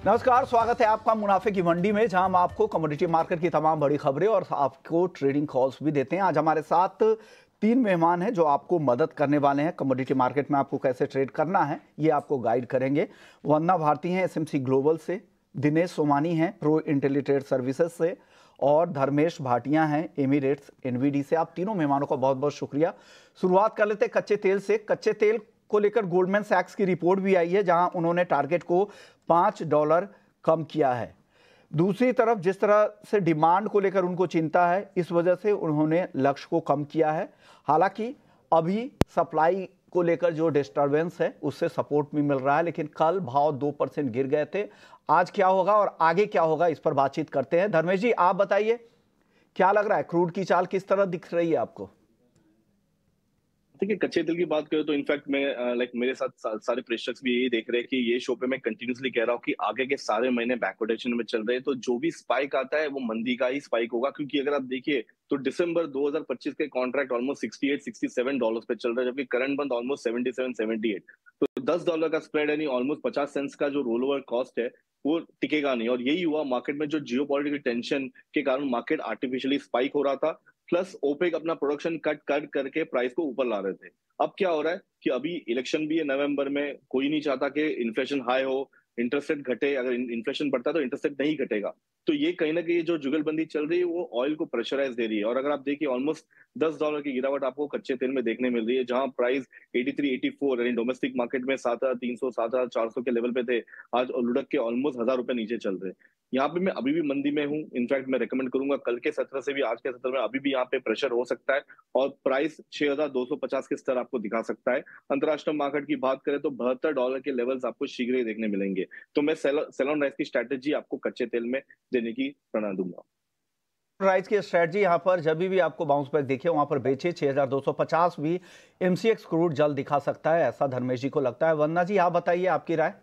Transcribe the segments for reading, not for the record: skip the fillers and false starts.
नमस्कार, स्वागत है आपका मुनाफे की मंडी में, जहां हम आपको कमोडिटी मार्केट की तमाम बड़ी खबरें और आपको ट्रेडिंग कॉल्स भी देते हैं। आज हमारे साथ 3 मेहमान हैं जो आपको मदद करने वाले हैं। कमोडिटी मार्केट में आपको कैसे ट्रेड करना है ये आपको गाइड करेंगे। वंदना भारती हैं एसएमसी ग्लोबल से, दिनेश सोमानी हैं प्रो इंटेलीट्रेड सर्विसेज से, और धर्मेश भाटिया हैं एमिरेट्स एनवीडी से। आप तीनों मेहमानों का बहुत बहुत शुक्रिया। शुरुआत कर लेते हैं कच्चे तेल से। कच्चे तेल को लेकर गोल्डमैन सैक्स की रिपोर्ट भी आई है, जहां उन्होंने टारगेट को $5 कम किया है। दूसरी तरफ जिस तरह से डिमांड को लेकर उनको चिंता है, इस वजह से उन्होंने लक्ष्य को कम किया है। हालांकि अभी सप्लाई को लेकर जो डिस्टरबेंस है उससे सपोर्ट भी मिल रहा है, लेकिन कल भाव 2% गिर गए थे। आज क्या होगा और आगे क्या होगा, इस पर बातचीत करते हैं। धर्मेश जी, आप बताइए क्या लग रहा है, क्रूड की चाल किस तरह दिख रही है आपको? देखिए, कच्चे तेल की बात करें तो इनफैक्ट मैं मेरे साथ सारे प्रेक्षक भी यही देख रहे हैं कि ये शो पे मैं कंटिन्यूसली कह रहा हूँ कि आगे के सारे महीने बैकवर्डेशन में चल रहे हैं। तो जो भी स्पाइक आता है वो मंदी का ही स्पाइक होगा, क्योंकि अगर आप देखिए तो दिसंबर 2025 के कॉन्ट्रैक्ट ऑलमोस्ट $68-67 पे चल रहे हैं, जबकि करंट मंथ ऑलमोस्ट 77-78। तो $10 का स्प्रेड यानी ऑलमोस्ट 50 सेंट्स का जो रोल ओवर कॉस्ट है वो टिकेगा नहीं। और यही हुआ मार्केट में, जो जियो पॉलिटिकल टेंशन के कारण मार्केट आर्टिफिशियली स्पाइक हो रहा था, प्लस ओपेक अपना प्रोडक्शन कट करके प्राइस को ऊपर ला रहे थे। अब क्या हो रहा है कि अभी इलेक्शन भी है नवंबर में, कोई नहीं चाहता कि इन्फ्लेशन हाई हो, इंटरेस्ट रेट घटे। अगर इन्फ्लेशन बढ़ता है तो इंटरेस्ट रेट नहीं घटेगा। तो ये कहीं ना कहीं जो जुगलबंदी चल रही है वो ऑयल को प्रेशराइज दे रही है। और अगर आप देखिए ऑलमोस्ट $10 की गिरावट आपको कच्चे तेल में देखने मिल रही है, जहां प्राइस 83-84 यानी डोमेस्टिक मार्केट में 7,300 7,400 के लेवल पे थे, आज लुढ़क के ऑलमोस्ट ₹1,000 नीचे चल रहे हैं। यहाँ पे मैं अभी भी मंदी में हूँ। इनफैक्ट मैं रेकमेंड करूंगा कल के सत्र से भी आज के सत्र में अभी भी यहाँ पे प्रेशर हो सकता है और प्राइस 6,250 के स्तर आपको दिखा सकता है। अंतरराष्ट्रीय मार्केट की बात करें तो $72 के लेवल्स आपको शीघ्र ही देखने मिलेंगे। तो मैं सेल ऑन राइस की स्ट्रैटेजी आपको कच्चे तेल में देने की प्रेरणा दूंगा। राइस की स्ट्रेटजी यहां पर जब भी आपको बाउंस बैक दिखे वहां पर बेचे। 6,250 भी एमसीएक्स क्रूड जल्द दिखा सकता है, ऐसा धर्मेश जी को लगता है। वंदना जी, आप बताइए आपकी राय।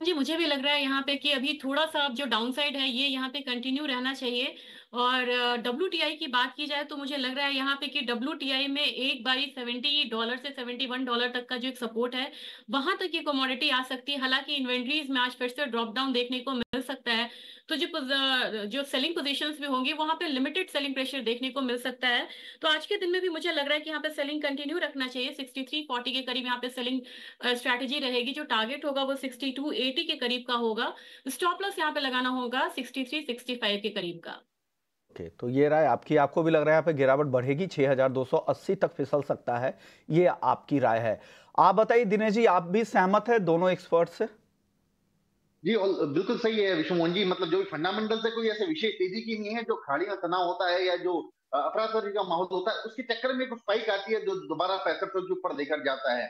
जी, मुझे भी लग रहा है यहाँ पे कि अभी थोड़ा-सा अब जो डाउन साइड है ये यहाँ पे कंटिन्यू रहना चाहिए। और डब्ल्यूटीआई की बात की जाए तो मुझे लग रहा है यहाँ पे कि डब्ल्यूटीआई में एक बारी $70 से $71 तक का जो एक सपोर्ट है, वहां तक ये कमोडिटी आ सकती है। हालांकि इन्वेंट्रीज में आज फिर से ड्रॉप डाउन देखने को मिल सकता है, तो जो सेलिंग पोजीशंस भी होंगी वहां पे लिमिटेड सेलिंग प्रेशर देखने को मिल सकता है। तो आज के दिन में भी मुझे लग रहा है कि यहाँ पे सेलिंग कंटिन्यू रखना चाहिए। 6340 के करीब यहाँ पे सेलिंग स्ट्रैटेजी रहेगी। जो टारगेट होगा वो 6280 के करीब का होगा। स्टॉप लॉस यहाँ पे लगाना होगा 6365 के करीब का। ओके, तो ये राय आपकी, आपको भी लग रहा है यहाँ पे गिरावट बढ़ेगी, 6,280 तक फिसल सकता है, ये आपकी राय है। आप बताइए दिनेश जी, आप भी सहमत है दोनों एक्सपर्ट से? जी, और बिल्कुल सही है विश्वमोहन जी। मतलब जो फंडामेंटल से कोई ऐसे विशेष तेजी की नहीं है। जो खाड़ी में तनाव होता है या जो अफरा तफरी का माहौल होता है, उसके चक्कर में कुछ स्पाइक आती है जो दोबारा 6500 के ऊपर लेकर जाता है।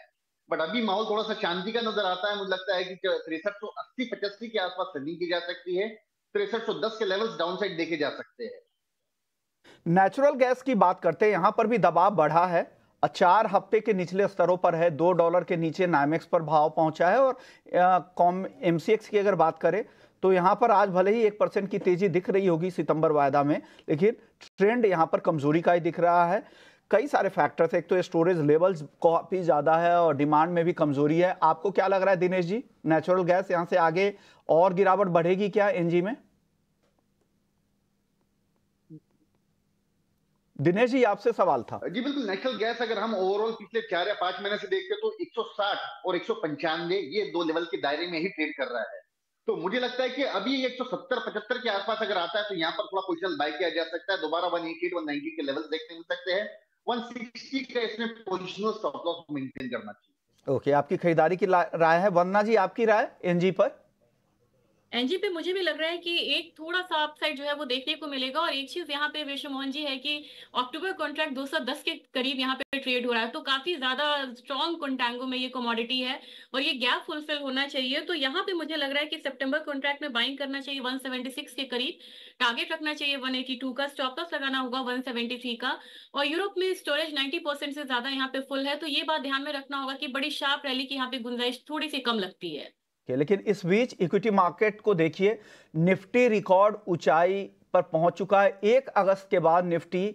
बट अभी माहौल थोड़ा सा शांति का नजर आता है। मुझे लगता है कि 6380-85 के आसपास सेलिंग की जा सकती है। 6310 के लेवल्स डाउन साइड देखे जा सकते हैं। नेचुरल गैस की बात करते हैं, यहां पर भी दबाव बढ़ा है। 4 हफ्ते के निचले स्तरों पर है, $2 के नीचे नाइमेक्स पर भाव पहुंचा है। और एमसीएक्स की अगर बात करें तो यहां पर आज भले ही 1% की तेजी दिख रही होगी सितंबर वायदा में, लेकिन ट्रेंड यहां पर कमजोरी का ही दिख रहा है। कई सारे फैक्टर्स, एक तो स्टोरेज लेवल्स काफी ज्यादा है और डिमांड में भी कमजोरी है। आपको क्या लग रहा है दिनेश जी, नेचुरल गैस यहां से आगे और गिरावट बढ़ेगी क्या एनजी में? दिनेश जी, आपसे सवाल था। जी बिल्कुल, नेचुरल गैस अगर हम ओवरऑल पिछले 4 या 5 महीने से देखते हैं तो 160 और 195 ये दो लेवल के दायरे में ही ट्रेड कर रहा है। तो मुझे लगता है कि अभी 170-75 के आसपास अगर आता है तो यहाँ पर थोड़ा पोजिशनल बाय किया जा सकता है। दोबारा 188-190 के लेवल देखने मिल सकते हैं। 160 का इसमें पोजिशनल स्टॉप लॉस मेंटेन करना चाहिए। ओके, आपकी खरीदारी की राय है। वंदना जी, आपकी राय एनजी पर? एनजी पे मुझे भी लग रहा है कि एक थोड़ा सा अपसाइड जो है वो देखने को मिलेगा। और एक चीज यहाँ पे विश्व मोहन जी है कि अक्टूबर कॉन्ट्रैक्ट 210 के करीब यहाँ पे ट्रेड हो रहा है, तो काफी ज्यादा स्ट्रॉन्ग कंटांगो में ये कमोडिटी है और ये गैप फुलफिल होना चाहिए। तो यहाँ पे मुझे लग रहा है कि सितंबर कॉन्ट्रैक्ट में बाइंग करना चाहिए 176 के करीब, टारगेट रखना चाहिए 182 का, स्टॉप लॉस लगाना होगा 173 का। और यूरोप में स्टोरेज 90% से ज्यादा यहाँ पे फुल है, तो ये बात ध्यान में रखना होगा कि बड़ी शार्प रैली की यहाँ पे गुंजाइश थोड़ी सी कम लगती है। लेकिन इस बीच इक्विटी मार्केट को देखिए, निफ्टी रिकॉर्ड ऊंचाई पर पहुंच चुका है। 1 अगस्त के बाद निफ्टी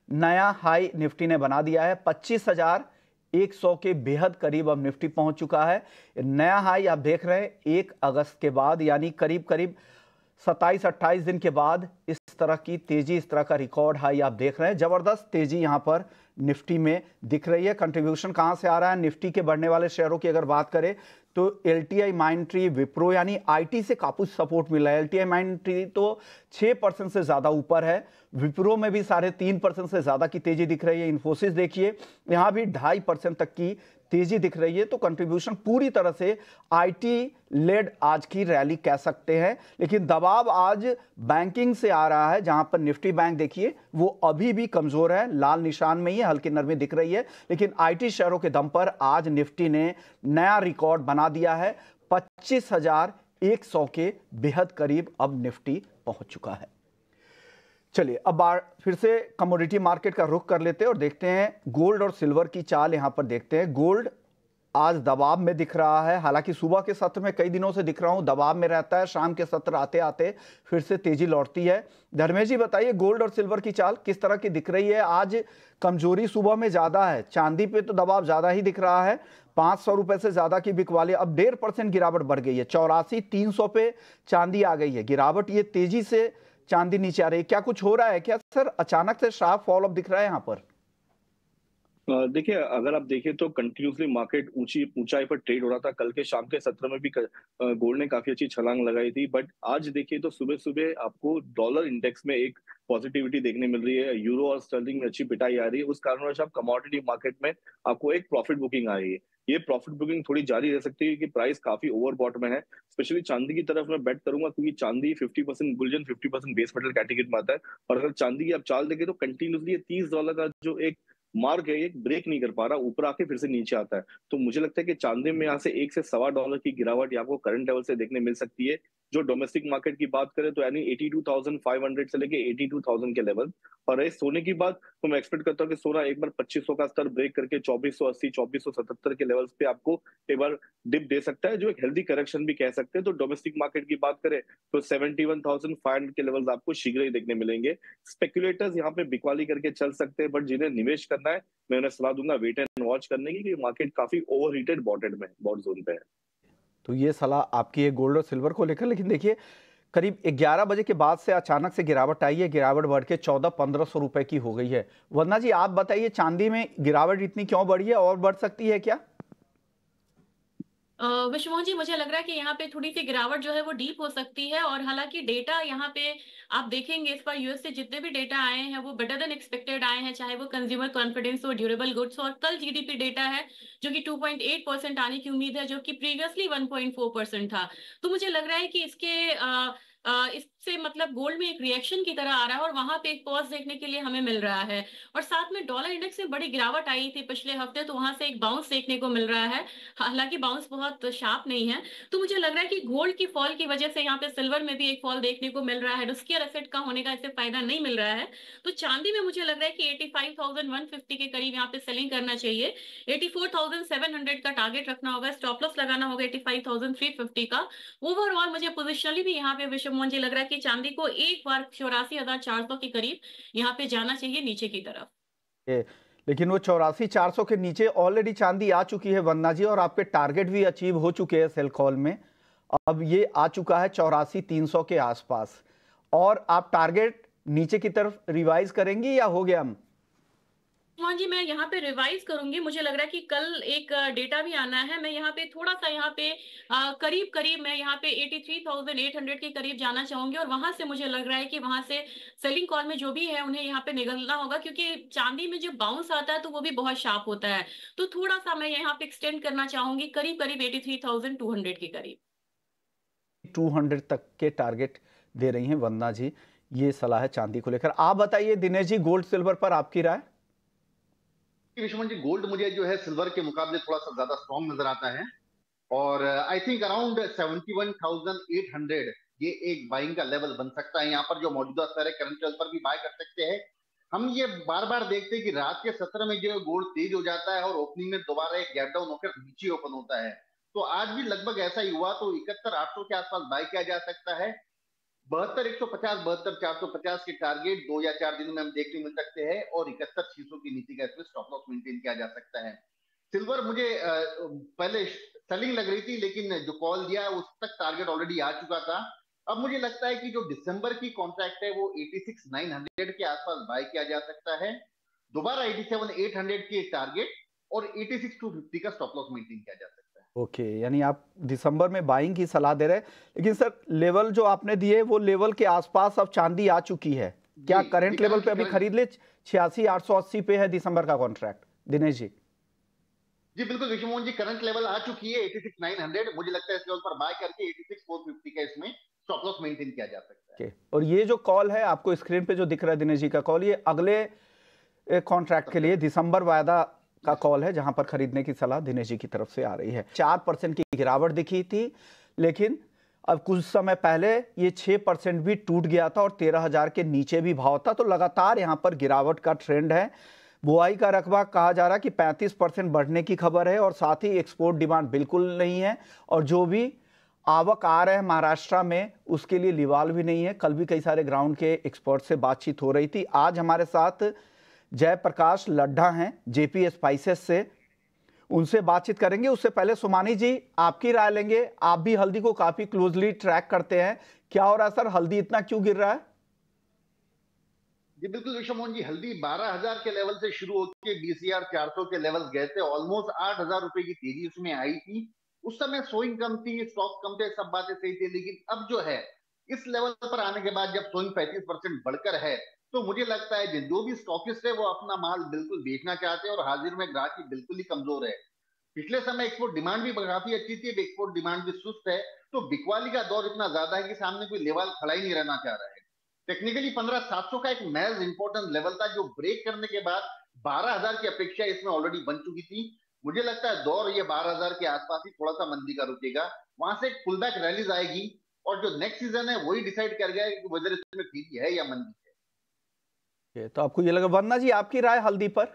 नया हाई निफ्टी ने बना दिया है, 100 के बेहद करीब अब निफ्टी पहुंच चुका है। नया हाई आप देख रहे हैं 1 अगस्त के बाद, यानी करीब करीब 27-28 दिन के बाद इस तरह की तेजी, इस तरह का रिकॉर्ड हाई आप देख रहे हैं। जबरदस्त तेजी यहां पर निफ्टी में दिख रही है। कंट्रीब्यूशन कहां से आ रहा है निफ्टी के बढ़ने वाले शेयरों की अगर बात करें तो एलटीआई, माइंडट्री, विप्रो यानी आईटी से काफी सपोर्ट मिला है। एलटीआई, माइंडट्री तो 6% से ज्यादा ऊपर है। विप्रो में भी 3.5% से ज्यादा की तेजी दिख रही है। इन्फोसिस देखिए यहां भी 2.5% तक की तेजी दिख रही है। तो कंट्रीब्यूशन पूरी तरह से आईटी लेड आज की रैली कह सकते हैं। लेकिन दबाव आज बैंकिंग से आ रहा है, जहां पर निफ्टी बैंक देखिए वो अभी भी कमजोर है, लाल निशान में ही है, हल्की नरमी दिख रही है। लेकिन आईटी शेयरों के दम पर आज निफ्टी ने नया रिकॉर्ड बना दिया है। 25,100 के बेहद करीब अब निफ्टी पहुंच चुका है। चलिए अब फिर से कमोडिटी मार्केट का रुख कर लेते हैं और देखते हैं गोल्ड और सिल्वर की चाल। यहां पर देखते हैं गोल्ड आज दबाव में दिख रहा है। हालांकि सुबह के सत्र में कई दिनों से दिख रहा हूं दबाव में रहता है, शाम के सत्र आते आते फिर से तेजी लौटती है। धर्मेश जी बताइए गोल्ड और सिल्वर की चाल किस तरह की दिख रही है? आज कमजोरी सुबह में ज्यादा है, चांदी पे तो दबाव ज्यादा ही दिख रहा है। 500 रुपए से ज्यादा की बिकवाली, अब 1.5% गिरावट बढ़ गई है। 84,300 पे चांदी आ गई है गिरावट। ये तेजी से चांदी नीचे आ रही है, क्या कुछ हो रहा है क्या सर? अचानक से शार्प फॉल ऑफ दिख रहा है यहां पर। देखिए, अगर आप देखें तो कंटिन्यूसली मार्केट ऊंचाई पर ट्रेड हो रहा था। कल के शाम के सत्र में भी गोल्ड ने काफी अच्छी छलांग लगाई थी, बट आज देखिए तो सुबह सुबह आपको डॉलर इंडेक्स में एक पॉजिटिविटी देखने मिल रही है। यूरो और स्टर्लिंग में अच्छी पिटाई आ रही है। उस कारणवश आप कमोडिटी मार्केट में आपको एक प्रॉफिट बुकिंग आ रही है। ये प्रॉफिट बुकिंग थोड़ी जारी रह सकती है कि प्राइस काफी ओवरबॉट में है। स्पेशली चांदी की तरफ मैं बेट करूंगा, क्योंकि चांदी 50% बुलियन, 50% बेस मेटल कैटेगरी में आता है। और अगर चांदी की आप चाल देखें तो कंटिन्यूसली $30 का जो एक मार्क है एक ब्रेक नहीं कर पा रहा, ऊपर आके फिर से नीचे आता है। तो मुझे लगता है कि चांदी में यहाँ से $1 से $1.25 की गिरावट आपको करंट लेवल से देखने मिल सकती है। जो डोमेस्टिक मार्केट की बात करें तो यानी 82,500 से लेके 82,000 के लेवल। और रहे सोने की बात, तो मैं एक्सपेक्ट करता हूँ कि सोना एक बार 2500 का स्तर ब्रेक करके 2480, 2477 के लेवल्स पे आपको एक बार डिप दे सकता है, जो एक हेल्दी करेक्शन भी कह सकते हैं। तो डोमेस्टिक मार्केट की बात करें तो 71,500 के लेवल्स आपको शीघ्र ही देखने मिलेंगे। स्पेकुलेटर्स यहाँ पे बिकवाली करके चल सकते हैं, बट जिन्हें निवेश करना है मैं उन्हें सलाह दूंगा वेट एंड वॉच करने की, मार्केट काफी ओवर हीटेड बॉट जोन पे है। तो ये सलाह आपकी है गोल्ड और सिल्वर को लेकर। लेकिन देखिए करीब 11 बजे के बाद से अचानक से गिरावट आई है, गिरावट बढ़ के 1400-1500 रुपए की हो गई है। वंदना जी आप बताइए चांदी में गिरावट इतनी क्यों बढ़ी है और बढ़ सकती है क्या? विश्वमोहन जी, मुझे लग रहा है कि यहाँ पे थोड़ी सी गिरावट जो है वो डीप हो सकती है। और हालांकि डेटा यहाँ पे आप देखेंगे इस बार यूएस से जितने भी डेटा आए हैं वो बेटर देन एक्सपेक्टेड आए हैं, चाहे वो कंज्यूमर कॉन्फिडेंस हो, ड्यूरेबल गुड्स हो। और कल जीडीपी डेटा है जो कि 2.8% आने की उम्मीद है, जो कि प्रीवियसली 1.4% था। तो मुझे लग रहा है कि इससे मतलब गोल्ड में एक रिएक्शन की तरह आ रहा है और वहां पे एक पॉज देखने के लिए हमें मिल रहा है। और साथ में डॉलर इंडेक्स में बड़ी गिरावट आई थी पिछले हफ्ते, तो वहां से एक बाउंस देखने को मिल रहा है। हालांकि बाउंस बहुत शार्प नहीं है। तो मुझे लग रहा है कि गोल्ड की फॉल की वजह से यहाँ पे सिल्वर में भी एक फॉल देखने को मिल रहा है। रिस्कियर एसेट का होने का इससे फायदा नहीं मिल रहा है। तो चांदी में मुझे लग रहा है कि 85,150 के करीब यहाँ पे सेलिंग करना चाहिए। 84,700 का टारगेट रखना होगा, स्टॉप लॉस लगाना होगा 85,350 का। ओवरऑल मुझे पोजिशनली भी यहाँ पे विश्व मोहन जी लग रहा है कि चांदी को एक बार 84,400 के करीब यहाँ पे जाना चाहिए नीचे की तरफ। लेकिन वो 84,400 के नीचे ऑलरेडी चांदी आ चुकी है वंदना जी, और आपके टारगेट भी अचीव हो चुके हैं सेल कॉल में। अब ये आ चुका है 84,300 के आसपास, और आप टारगेट नीचे की तरफ रिवाइज करेंगी या हो गया? हम हाँ जी, मैं यहाँ पे रिवाइज करूंगी। मुझे लग रहा है कि कल एक डेटा भी आना है। मैं यहाँ पे थोड़ा सा यहाँ पे करीब करीब मैं यहाँ पे 83,800 के करीब जाना चाहूंगी। और वहां से मुझे लग रहा है कि वहां से सेलिंग कॉल में जो भी है उन्हें यहाँ पे निकलना होगा, क्योंकि चांदी में जब बाउंस आता है तो वो भी बहुत शार्प होता है। तो थोड़ा सा मैं यहाँ पे एक्सटेंड करना चाहूंगी, करीब करीब 83,200 के करीब। 200 तक के टारगेट दे रही हैं वंदना जी। ये सलाह है चांदी को लेकर। आप बताइए दिनेश जी, गोल्ड सिल्वर पर आपकी राय? विश्वमन जी, गोल्ड मुझे जो है सिल्वर के मुकाबले थोड़ा सा ज्यादा स्ट्रॉन्ग नजर आता है। और आई थिंक अराउंड 71,800 ये एक बाइंग का लेवल बन सकता है। यहाँ पर जो मौजूदा स्तर है करंट लेवल पर भी बाय कर सकते हैं। हम ये बार बार देखते हैं कि रात के सत्र में जो गोल्ड तेज हो जाता है और ओपनिंग में दोबारा एक गैप डाउन होकर नीचे ओपन होता है। तो आज भी लगभग ऐसा ही हुआ। तो 71,800 के आसपास बाय किया जा सकता है। 72,150, 72,450 के टारगेट 2 या 4 दिनों में हम देखने मिल सकते हैं। और 71,600 की नीति का स्टॉप लॉस मेंटेन किया जा सकता है। सिल्वर मुझे पहले सेलिंग लग रही थी, लेकिन जो कॉल दिया उस तक टारगेट ऑलरेडी आ चुका था। अब मुझे लगता है कि जो दिसंबर की कॉन्ट्रैक्ट है वो 86,900 के आसपास बाय किया जा सकता है। दोबारा 87,800 के टारगेट और 86,250 का स्टॉप लॉस मेंटेन किया जा सकता है। ओके, यानी आप दिसंबर में बाइंग की सलाह दे रहे हैं, लेकिन सर लेवल जो आपने दिए वो लेवल के आसपास अब चांदी आ चुकी है, क्या करंट लेवल पे अभी खरीद ले? 86,880 पे है दिसंबर का कॉन्ट्रैक्ट, दिनेश जी। जी बिल्कुल विष्णु मोहन जी, करंट लेवल आ चुकी है 86,900। मुझे लगता है इस लेवल पर बाय करके 86,450 का इसमें स्टॉप लॉस मेंटेन किया जा सकता है। और ये जो कॉल है आपको स्क्रीन पे जो दिख रहा है दिनेश जी का कॉल, ये अगले कॉन्ट्रैक्ट के लिए दिसंबर वायदा का कॉल है, जहां पर खरीदने की सलाह दिनेश जी की तरफ से आ रही है। 4% की गिरावट दिखी थी, लेकिन अब कुछ समय पहले ये 6% भी टूट गया था और 13,000 के नीचे भी भाव था। तो लगातार यहाँ पर गिरावट का ट्रेंड है। बुआई का रकबा कहा जा रहा कि 35% बढ़ने की खबर है, और साथ ही एक्सपोर्ट डिमांड बिल्कुल नहीं है, और जो भी आवक आ रहे हैं महाराष्ट्र में उसके लिए लिवाल भी नहीं है। कल भी कई सारे ग्राउंड के एक्सपर्ट से बातचीत हो रही थी। आज हमारे साथ जयप्रकाश लड्ढा हैं जेपी स्पाइसेस से, उनसे बातचीत करेंगे। उससे पहले सुमानी जी आपकी राय लेंगे, आप भी हल्दी को काफी क्लोजली ट्रैक करते हैं, क्या हो रहा है सर, हल्दी इतना क्यों गिर रहा है? जी बिल्कुल विष्णु मोहन जी, हल्दी 12,000 के लेवल से शुरू होकर बीसीआर 400 के लेवल गए थे। ऑलमोस्ट 8,000 रुपए की तेजी उसमें आई थी। उस समय सोइंग कम थी, स्टॉक कम थे, सब बातें सही थी। लेकिन अब जो है इस लेवल पर आने के बाद जब सोइंग 35% बढ़कर है, तो मुझे लगता है जो भी स्टॉकिस्ट है वो अपना माल बिल्कुल बेचना चाहते हैं, और हाजिर में ग्राहकी बिल्कुल ही कमजोर है। पिछले समय एक्सपोर्ट डिमांड भी काफी अच्छी थी, अब एक्सपोर्ट डिमांड भी सुस्त है। तो बिकवाली का दौर इतना ज्यादा है कि सामने कोई लेवल खड़ा ही नहीं रहना चाह रहा है। टेक्निकली 15,700 का एक महज इंपॉर्टेंट लेवल था, जो ब्रेक करने के बाद 12,000 की अपेक्षा इसमें ऑलरेडी बन चुकी थी। मुझे लगता है दौर ये 12,000 के आसपास ही थोड़ा सा मंदी का रुकेगा, वहां से एक पुलबैक रैलीज आएगी, और जो नेक्स्ट सीजन है वही डिसाइड कर गया कि वजह इसमें तेजी है या मंदी है। तो आपको ये लगा, वरना जी आपकी राय हल्दी पर?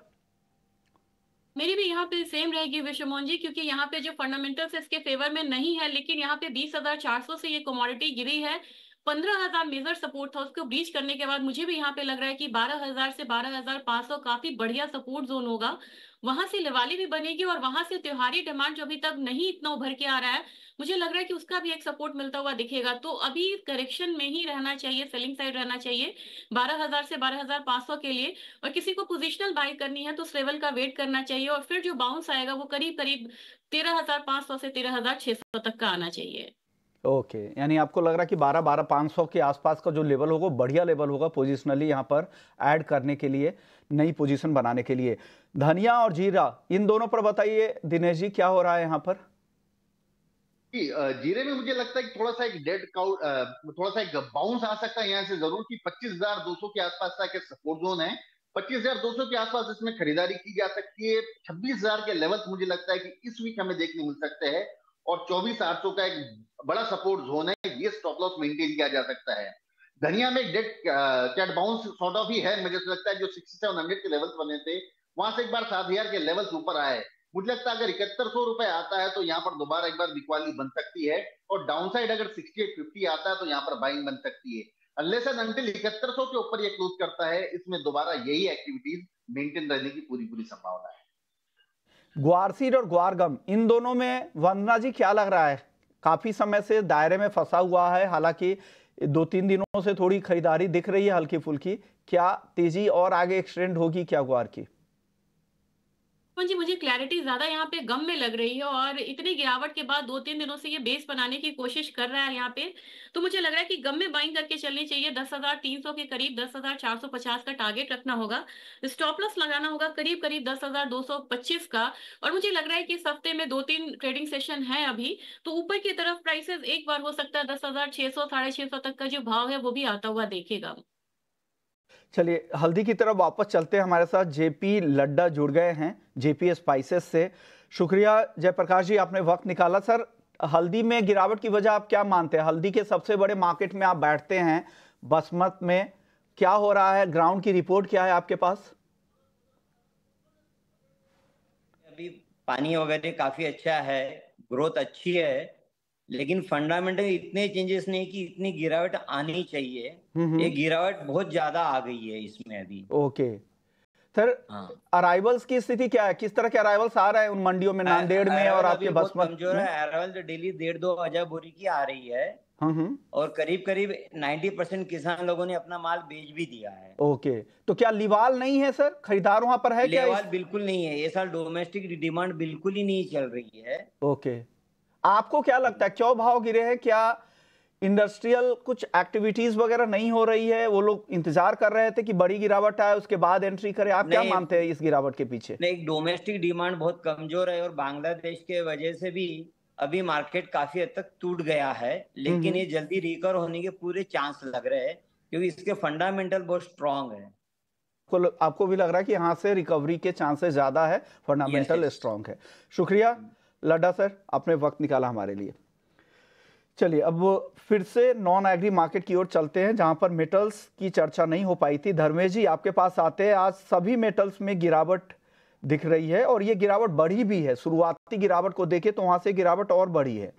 मेरी भी यहाँ पे सेम रहेगी विश्व मोहन जी, क्योंकि यहाँ पे जो फंडामेंटल्स इसके फेवर में नहीं है, लेकिन यहाँ पे 20,400 से ये कमोडिटी गिरी है। 15,000 मेजर सपोर्ट था, उसको ब्रीच करने के बाद मुझे भी यहाँ पे लग रहा है कि 12,000 से 12,500 काफी बढ़िया सपोर्ट जोन होगा। वहां से लिवाली भी बनेगी, और वहां से त्योहारी डिमांड जो अभी तक नहीं इतना उभर के आ रहा है, मुझे लग रहा है कि उसका भी एक सपोर्ट मिलता हुआ दिखेगा। तो अभी करेक्शन में ही रहना चाहिए, सेलिंग साइड रहना चाहिए 12,000 से 12,500 के लिए। और किसी को पोजिशनल बाय करनी है तो उस लेवल का वेट करना चाहिए, और फिर जो बाउंस आएगा वो करीब करीब 13,500 से 13,600 तक का आना चाहिए। ओके, यानी आपको लग रहा है कि 12,500 के आसपास का जो लेवल होगा बढ़िया लेवल होगा पोजिशनली यहाँ पर ऐड करने के लिए, नई पोजीशन बनाने के लिए। धनिया और जीरा, इन दोनों पर बताइए दिनेश जी, क्या हो रहा है यहाँ पर? जीरे में मुझे लगता है कि थोड़ा सा एक डेड काउ थोड़ा सा एक बाउंस आ सकता है यहाँ से जरूर, कि 25,200 के आसपास का एक सपोर्ट जोन है। 25,200 के आसपास इसमें खरीदारी की जा सकती है। 26,000 के लेवल मुझे लगता है कि इस वीक हमें देखने मिल सकते हैं, और 24,800 का एक बड़ा सपोर्ट जोन है, ये स्टॉप लॉस मेंटेन किया जा सकता है। धनिया में एक dead cat bounce sort of ही है, मुझे लगता है जो 6700 के लेवल्स बने थे वहां से एक बार 7,000 के लेवल्स ऊपर आए। मुझे लगता है अगर 7100 रुपए आता है तो यहाँ पर दोबारा एक बार बिकवाली बन सकती है, और डाउनसाइड अगर 6850 आता है तो यहाँ पर बाइंग बन सकती है। अनलेस एंड अनटिल 7100 के ऊपर ये क्लोज करता है, इसमें दोबारा यही एक्टिविटीज मेंटेन रहने की पूरी संभावना है। ग्वार सीड और ग्वार गम, इन दोनों में वंदना जी क्या लग रहा है? काफी समय से दायरे में फंसा हुआ है, हालांकि 2-3 दिनों से थोड़ी खरीदारी दिख रही है हल्की फुल्की, क्या तेजी और आगे एक्सटेंड होगी क्या ग्वार की? जी मुझे क्लैरिटी ज्यादा यहाँ पे गम में लग रही है, और इतनी गिरावट के बाद 2-3 दिनों से ये बेस बनाने की कोशिश कर रहा है यहाँ पे। तो मुझे लग रहा है कि गम में बाइंग करके चलनी चाहिए। 10,300 के करीब 10,450 का टारगेट रखना होगा, स्टॉप लॉस लगाना होगा करीब करीब 10,225 का। और मुझे लग रहा है कि इस हफ्ते में 2-3 ट्रेडिंग सेशन है अभी, तो ऊपर की तरफ प्राइसेस एक बार हो सकता है 10,600 650 तक का जो भाव है वो भी आता हुआ देखेगा। चलिए हल्दी की तरफ वापस चलते हैं। हमारे साथ जेपी लड्ढा जुड़ गए हैं जेपी स्पाइसेस से। शुक्रिया जयप्रकाश जी, आपने वक्त निकाला। सर, हल्दी में गिरावट की वजह आप क्या मानते हैं? हल्दी के सबसे बड़े मार्केट में आप बैठते हैं, बसमत में क्या हो रहा है? ग्राउंड की रिपोर्ट क्या है आपके पास? अभी पानी वगैरह काफी अच्छा है, ग्रोथ अच्छी है, लेकिन फंडामेंटल इतने चेंजेस नहीं कि इतनी गिरावट आनी चाहिए। ये गिरावट बहुत ज्यादा आ गई है इसमें अभी। ओके, सर हाँ अराइवल्स की स्थिति क्या है, किस तरह के अराइवल्स आ रहे हैं उन मंडियों में, नांदेड़ में और अरावल आपके अभी बहुत बसमत कमजोर में? है। अरावल तो डेली 1.5-2 हजार बोरी की आ रही है हम्म। और करीब करीब 90% किसान लोगों ने अपना माल बेच भी दिया है। ओके, तो क्या लिवाल नहीं है सर, खरीदार वहां पर है क्या लेवाल बिल्कुल नहीं है, ये साल डोमेस्टिक डिमांड बिल्कुल ही नहीं चल रही है। ओके, आपको क्या लगता है क्यों भाव गिरे हैं? क्या इंडस्ट्रियल कुछ एक्टिविटीज वगैरह नहीं हो रही है, वो लोग इंतजार कर रहे थे कि बड़ी गिरावट आए उसके बाद एंट्री करें? आप क्या नहीं मानते हैं इस गिरावट के पीछे? नहीं, डोमेस्टिक डिमांड बहुत कमजोर है और बांग्लादेश के वजह से भी अभी मार्केट काफी हद तक टूट गया है, लेकिन ये जल्दी रिकवर होने के पूरे चांस लग रहे हैं क्योंकि इसके फंडामेंटल बहुत स्ट्रांग है। आपको भी लग रहा है कि यहाँ से रिकवरी के चांसेस ज्यादा है, फंडामेंटल yes. स्ट्रांग है। शुक्रिया लड्डा सर, आपने वक्त निकाला हमारे लिए। चलिए अब फिर से नॉन एग्री मार्केट की ओर चलते हैं जहां पर मेटल्स की चर्चा नहीं हो पाई थी। धर्मेश जी आपके पास आते हैं। आज सभी मेटल्स में गिरावट दिख रही है और ये गिरावट बढ़ी भी है। शुरुआती गिरावट को देखें तो वहां से गिरावट और बढ़ी है।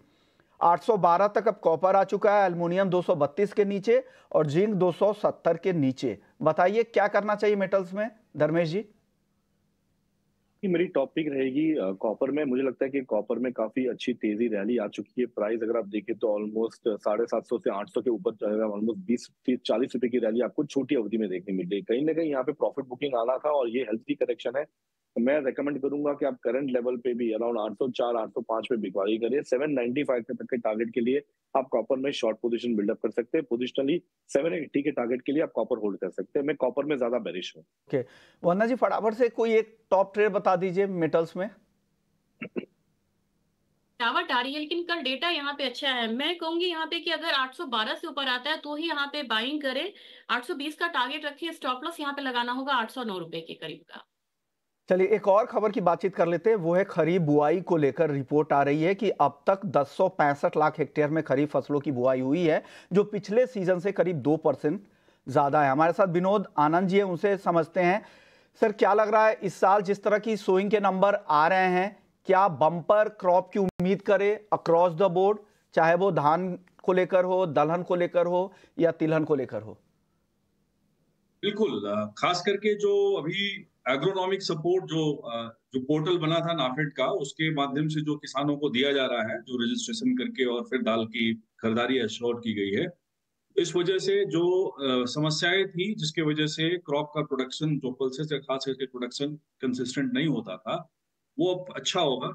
812 तक अब कॉपर आ चुका है, एल्युमिनियम 232 के नीचे और जिंक 270 के नीचे। बताइए क्या करना चाहिए मेटल्स में, धर्मेश जी? मेरी टॉपिक रहेगी कॉपर में। मुझे लगता है कि कॉपर में काफी अच्छी तेजी रैली आ चुकी है। प्राइस अगर आप देखें तो ऑलमोस्ट 750 से 800 के ऊपर चलेगा। ऑलमोस्ट 20-40 रुपए की रैली आपको छोटी अवधि में देखने मिल रही है। कहीं ना कहीं यहाँ पे प्रॉफिट बुकिंग आना था और ये हेल्थी करेक्शन है। मैं रेकमेंड करूंगा कि आप करंट लेवल पे भी अराउंड 804-805 पे बिकवाई करिए। 795 तक के टारगेट के लिए आप कॉपर में शॉर्ट पोजीशन बिल्डअप कर सकते हैं। पोजिशनली 780 के टारगेट के लिए आप कॉपर होल्ड कर सकते हैं। मैं कॉपर में ज्यादा बेरिश हूँ। ओके, वन्ना जी फटाफट से कोई एक टॉप ट्रेड बता दीजिए मेटल्स में। गिरावट आ रही है लेकिन कल डेटा यहाँ पे अच्छा है। मैं कहूंगी यहाँ पे कि अगर 812 से ऊपर आता है तो ही यहाँ पे बाइंग करें। 820 का टारगेट रखिए। स्टॉप लॉस यहाँ पे लगाना होगा 809 रुपए के करीब का। चलिए एक और खबर की बातचीत कर लेते हैं। वो है खरीफ बुआई को लेकर रिपोर्ट आ रही है कि अब तक 1065 लाख हेक्टेयर में खरीफ फसलों की बुआई हुई है, जो पिछले सीजन से करीब 2% ज्यादा है। हमारे साथ विनोद आनंद जी है, उनसे समझते हैं। सर क्या लग रहा है इस साल जिस तरह की सोइंग के नंबर आ रहे हैं, क्या बम्पर क्रॉप की उम्मीद करें अक्रॉस द बोर्ड, चाहे वो धान को लेकर हो, दलहन को लेकर हो या तिलहन को लेकर हो? बिल्कुल, खास करके जो अभी एग्रोनॉमिक सपोर्ट जो पोर्टल बना था नाफेड का, उसके माध्यम से जो किसानों को दिया जा रहा है, जो रजिस्ट्रेशन करके और फिर दाल की खरीदारी एश्योर की गई है, इस वजह से जो समस्याएं थी जिसके वजह से क्रॉप का प्रोडक्शन, जो पल्सेस या खास करके प्रोडक्शन कंसिस्टेंट नहीं होता था, वो अब अच्छा होगा।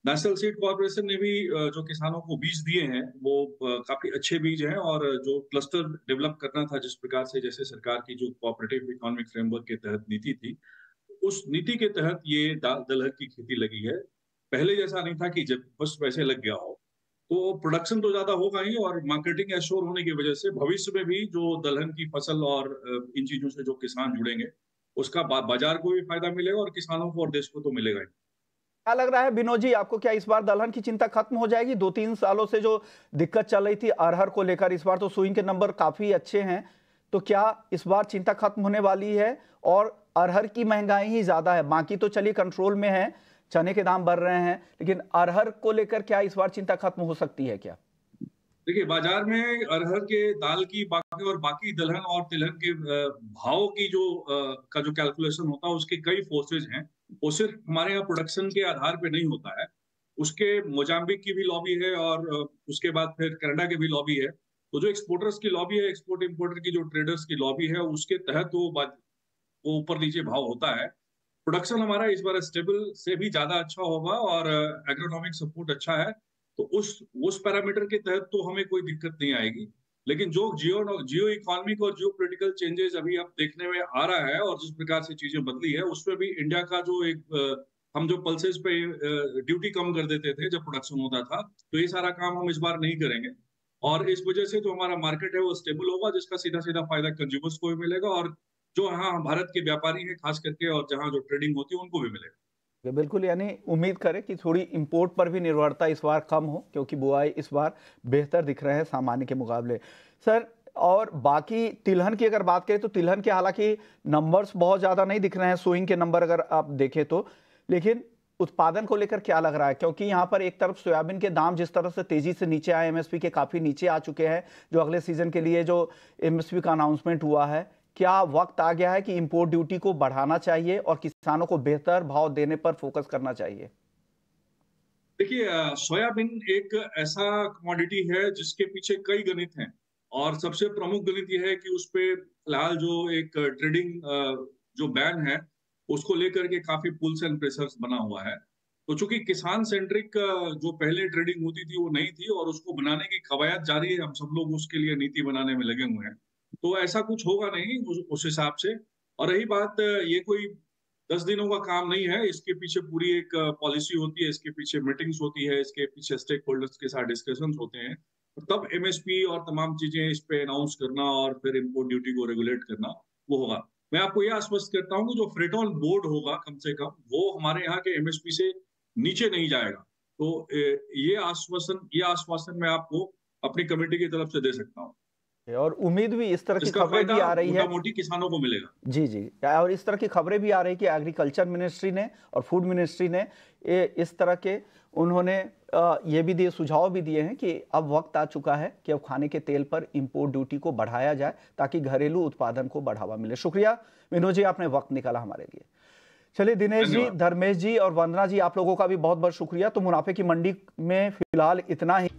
नेशनल सीड कॉर्पोरेशन ने भी जो किसानों को बीज दिए हैं वो काफी अच्छे बीज हैं और जो क्लस्टर डेवलप करना था जिस प्रकार से, जैसे सरकार की जो कोऑपरेटिव इकोनॉमिक फ्रेमवर्क के तहत नीति थी, उस नीति के तहत ये दलहन की खेती लगी है। पहले जैसा नहीं था कि जब बस वैसे लग गया हो। तो प्रोडक्शन तो ज्यादा होगा ही और मार्केटिंग एश्योर होने की वजह से भविष्य में भी जो दलहन की फसल और इन चीजों से जो किसान जुड़ेंगे उसका बाजार को भी फायदा मिलेगा और किसानों को और देश को तो मिलेगा ही। क्या लग रहा है विनोद जी आपको, क्या इस बार दलहन की चिंता खत्म हो जाएगी? 2-3 सालों से जो दिक्कत चल रही थी अरहर को लेकर, इस बार तो सुइंग के नंबर काफी अच्छे हैं, तो क्या इस बार चिंता खत्म होने वाली है? और अरहर की महंगाई ही ज्यादा है, बाकी तो चलिए कंट्रोल में है, चने के दाम बढ़ रहे हैं, लेकिन अरहर को लेकर क्या इस बार चिंता खत्म हो सकती है क्या? देखिए, बाजार में अरहर के दाल की बाकी दलहन और तिलहन के भाव की का जो कैलकुलेशन होता है, उसके कई फोर्सेज हैं। वो सिर्फ हमारे यहाँ प्रोडक्शन के आधार पे नहीं होता है, उसके मोजाम्बिक की भी लॉबी है और उसके बाद फिर कनाडा की भी लॉबी है। तो जो एक्सपोर्टर्स की लॉबी है, एक्सपोर्ट इम्पोर्टर की जो ट्रेडर्स की लॉबी है, उसके तहत वो ऊपर नीचे भाव होता है। प्रोडक्शन हमारा इस बार स्टेबल से भी ज्यादा अच्छा होगा और एग्रोनॉमिक सपोर्ट अच्छा है, तो उस पैरामीटर के तहत तो हमें कोई दिक्कत नहीं आएगी। लेकिन जो जियो इकोनॉमिक और जियो पोलिटिकल चेंजेस अभी अब देखने में आ रहा है और जिस प्रकार से चीजें बदली है, उसमें भी इंडिया का जो हम जो पल्सेस पे ड्यूटी कम कर देते थे जब प्रोडक्शन होता था, तो ये सारा काम हम इस बार नहीं करेंगे और इस वजह से जो हमारा मार्केट है वो स्टेबल होगा, जिसका सीधा सीधा फायदा कंज्यूमर्स को भी मिलेगा और जो यहाँ भारत के व्यापारी हैं खास करके और जहाँ जो ट्रेडिंग होती है उनको भी मिलेगा। बिल्कुल, यानी उम्मीद करें कि थोड़ी इंपोर्ट पर भी निर्भरता इस बार कम हो, क्योंकि बुआई इस बार बेहतर दिख रहे हैं सामान्य के मुकाबले। सर और बाकी तिलहन की अगर बात करें तो तिलहन के हालांकि नंबर्स बहुत ज़्यादा नहीं दिख रहे हैं, सोइंग के नंबर अगर आप देखें तो, लेकिन उत्पादन को लेकर क्या लग रहा है? क्योंकि यहाँ पर एक तरफ सोयाबीन के दाम जिस तरह से तेजी से नीचे आए, एमएसपी के काफ़ी नीचे आ चुके हैं, जो अगले सीजन के लिए जो एमएसपी का अनाउंसमेंट हुआ है, क्या वक्त आ गया है कि इंपोर्ट ड्यूटी को बढ़ाना चाहिए और किसानों को बेहतर भाव देने पर फोकस करना चाहिए? देखिए, सोयाबीन एक ऐसा कमोडिटी है जिसके पीछे कई गणित हैं, और सबसे प्रमुख गणित यह है कि उस पे फिलहाल जो एक ट्रेडिंग जो बैन है उसको लेकर के काफी पुल्स एंड प्रेशर्स बना हुआ है। तो चूंकि किसान सेंट्रिक जो पहले ट्रेडिंग होती थी वो नहीं थी, और उसको बनाने की कवायद जारी है, हम सब लोग उसके लिए नीति बनाने में लगे हुए हैं। तो ऐसा कुछ होगा नहीं उस हिसाब से। और रही बात, ये कोई 10 दिनों का काम नहीं है, इसके पीछे पूरी एक पॉलिसी होती है, इसके पीछे मीटिंग्स होती है, इसके पीछे स्टेक होल्डर्स के साथ डिस्कशंस होते हैं, तब एमएसपी और तमाम चीजें इस पे अनाउंस करना और फिर इम्पोर्ट ड्यूटी को रेगुलेट करना वो होगा। मैं आपको यह आश्वस्त करता हूँ कि जो फ्रेटॉन बोर्ड होगा कम से कम वो हमारे यहाँ के एमएसपी से नीचे नहीं जाएगा। तो ये आश्वासन मैं आपको अपनी कमेटी की तरफ से दे सकता हूँ, और उम्मीद भी इस तरह की इसका खबरें भी आ रही है, मोटी किसानों को मिलेगा। जी जी, और इस तरह की खबरें भी आ रही कि एग्रीकल्चर मिनिस्ट्री ने और फूड मिनिस्ट्री ने इस तरह के उन्होंने ये भी दिए, सुझाव भी दिए हैं कि अब वक्त आ चुका है कि अब खाने के तेल पर इंपोर्ट ड्यूटी को बढ़ाया जाए ताकि घरेलू उत्पादन को बढ़ावा मिले। शुक्रिया विनोद जी, आपने वक्त निकाला हमारे लिए। चलिए दिनेश जी, धर्मेश जी और वंदना जी, आप लोगों का भी बहुत बहुत शुक्रिया। तो मुनाफे की मंडी में फिलहाल इतना ही।